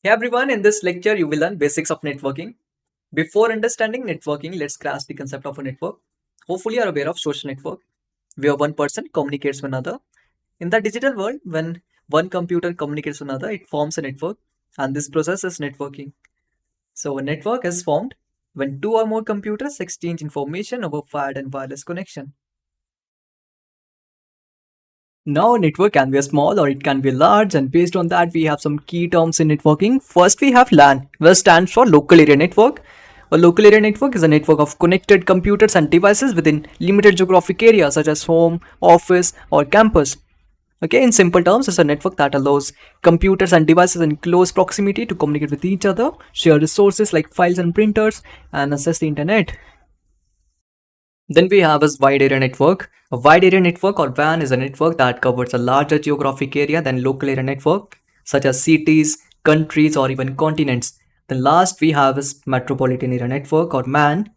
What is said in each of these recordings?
Hey everyone, in this lecture you will learn basics of networking. Before understanding networking, let's grasp the concept of a network. Hopefully you are aware of social network, where one person communicates with another. In the digital world, when one computer communicates with another, it forms a network, and this process is networking. So a network is formed when two or more computers exchange information over wired and wireless connection. Now, a network can be a small or it can be large, and based on that, we have some key terms in networking. First, we have LAN, which stands for local area network. A local area network is a network of connected computers and devices within limited geographic areas such as home, office, or campus. Okay, in simple terms, it's a network that allows computers and devices in close proximity to communicate with each other, share resources like files and printers, and access the internet. Then we have a wide area network. A wide area network or WAN is a network that covers a larger geographic area than local area network, such as cities, countries, or even continents. The last we have is metropolitan area network or MAN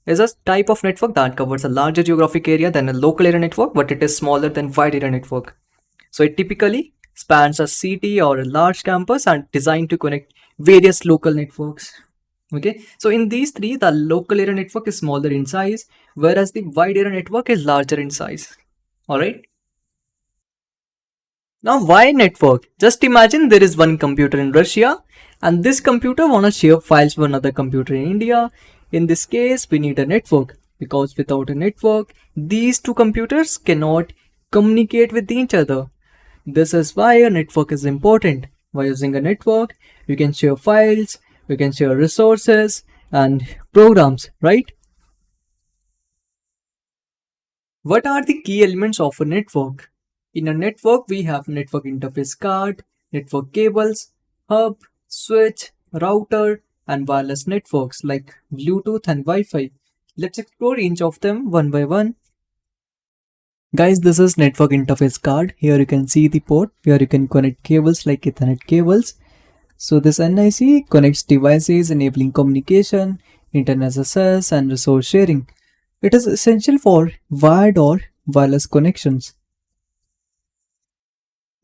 is a type of network that covers a larger geographic area than a local area network, but it is smaller than wide area network. So it typically spans a city or a large campus and designed to connect various local networks. Okay, so in these three, the local area network is smaller in size, whereas the wide area network is larger in size. All right. Now, why network? Just imagine there is one computer in Russia, and this computer wanna share files with another computer in India. In this case, we need a network because without a network, these two computers cannot communicate with each other. This is why a network is important. By using a network, you can share files, you can share resources and programs, right? What are the key elements of a network? In a network, we have network interface card, network cables, hub, switch, router, and wireless networks like Bluetooth and Wi-Fi. Let's explore each of them one by one. Guys, this is network interface card. Here you can see the port where you can connect cables like Ethernet cables. So this NIC connects devices enabling communication, internet access, and resource sharing. It is essential for wired or wireless connections.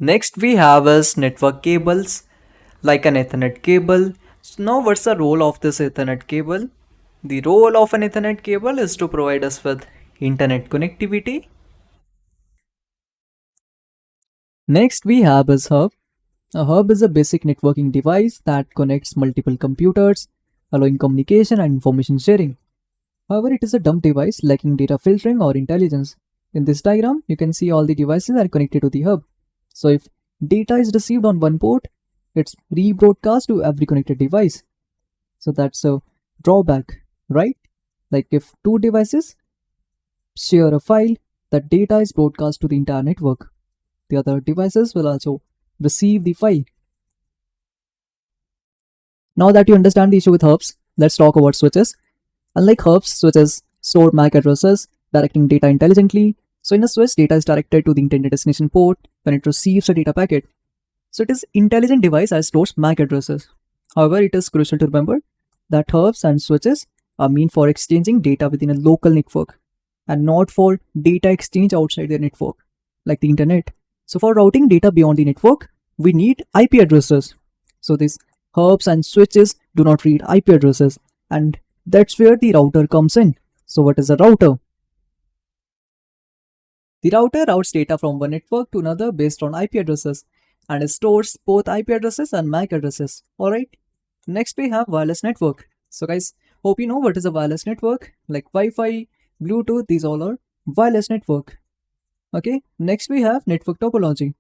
Next we have is network cables like an Ethernet cable. So now what's the role of this Ethernet cable? The role of an Ethernet cable is to provide us with internet connectivity. Next we have is hub. A hub is a basic networking device that connects multiple computers, allowing communication and information sharing. However, it is a dumb device lacking data filtering or intelligence. In this diagram, you can see all the devices are connected to the hub. So if data is received on one port, it's rebroadcast to every connected device. So that's a drawback, right? Like if two devices share a file, the data is broadcast to the entire network. The other devices will also receive the file. Now that you understand the issue with hubs, let's talk about switches. Unlike hubs, switches store MAC addresses, directing data intelligently. So in a switch, data is directed to the intended destination port when it receives a data packet. So it is intelligent device that stores MAC addresses. However, it is crucial to remember that hubs and switches are meant for exchanging data within a local network and not for data exchange outside their network, like the internet. So for routing data beyond the network, we need IP addresses. So these hubs and switches do not read IP addresses, and that's where the router comes in. So what is a router? The router routes data from one network to another based on IP addresses and it stores both IP addresses and MAC addresses. Alright. Next we have wireless network. So guys, hope you know what is a wireless network like Wi-Fi, Bluetooth, these all are wireless network. Okay, next we have network topology.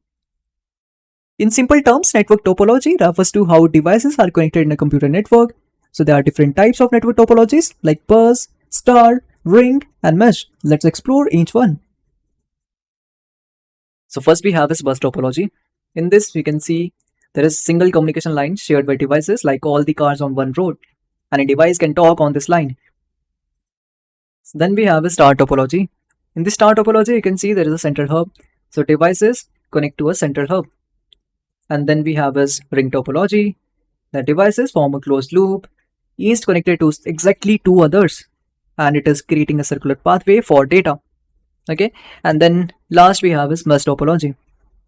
In simple terms, network topology refers to how devices are connected in a computer network. So there are different types of network topologies like bus, star, ring, and mesh. Let's explore each one. So first we have is bus topology. In this, we can see there is single communication line shared by devices like all the cars on one road, and a device can talk on this line. So then we have a star topology. In this star topology, you can see there is a central hub. So devices connect to a central hub. And then we have is ring topology. The devices form a closed loop, each connected to exactly two others, and it is creating a circular pathway for data. Okay, and then last we have is mesh topology.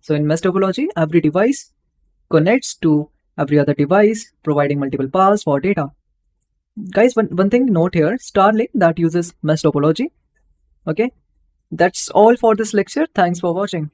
So in mesh topology, every device connects to every other device, providing multiple paths for data. Guys, one thing note here, Starlink that uses mesh topology. Okay, that's all for this lecture. Thanks for watching.